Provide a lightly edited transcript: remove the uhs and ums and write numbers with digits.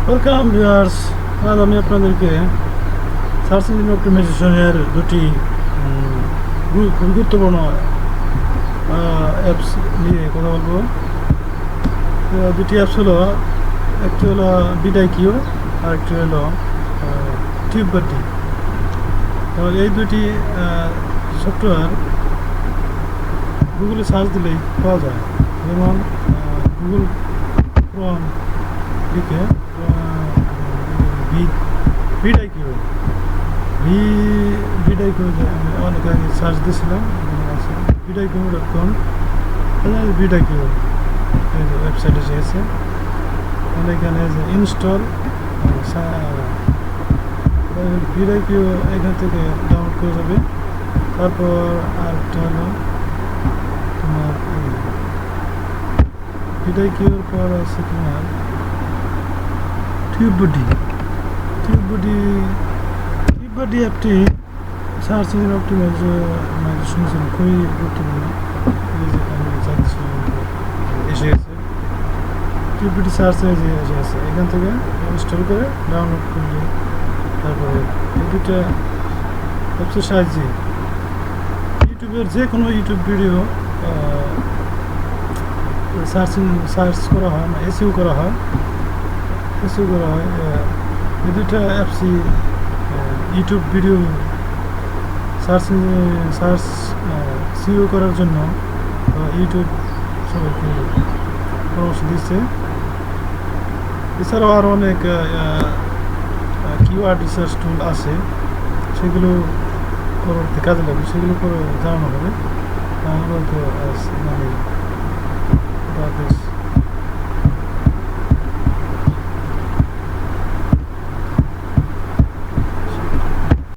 Welcome viewers. আজ আমি আপনাদেরকে সার্চ ইঞ্জিন অপটিমাইজেশনের দুটি খুব গুরুত্বপূর্ণ অ্যাপস নিয়ে কথা বলবো। দুটি অ্যাপস হলো, একটি হলো বিডাইকিউ আর একটি হলো টিউববাটি। এই দুটি সফটওয়্যার গুগলে সার্চ দিলেই পাওয়া যায়। যেমন গুগল ক্রোম লিখে ভিডাইকিউ ভিডাইকিউ আমি অনেক আগে সার্চ দিয়েছিলাম, vidiq.com। ভিডাইকিউ এই যে ওয়েবসাইট এসেছে, এখানে যে ইনস্টল ভিডাইকিউ এখান থেকে ডাউনলোড করে যাবে। তারপর আরেকটা হলো তোমার ভিডাইকিউর পর আছে তোমার টিউববাটি অ্যাপটি সার্চ ইঞ্জিন অপটিমাইজেশনের জন্য খুবই গুরুত্বপূর্ণ। এসে গেছে টিউববাটি সার্চ এসে গেছে, এখান থেকে ইনস্টল করে ডাউনলোড করলে তারপরে এই দুটা অ্যাপসের সাহায্যে ইউটিউবের যে কোনো ইউটিউব ভিডিও সার্চ করা হয়, এসইও করা হয়। এই দুটা অ্যাপসই ইউটিউব ভিডিও সার্চ সিও করার জন্য ইউটিউব সবাইকে পরামর্শ দিচ্ছে। এছাড়াও আরও অনেক কিওয়ার্ড রিসার্চ টুল আছে, সেগুলো পরবর্তী কাজে লাগবে, সেগুলো জানানো হবে।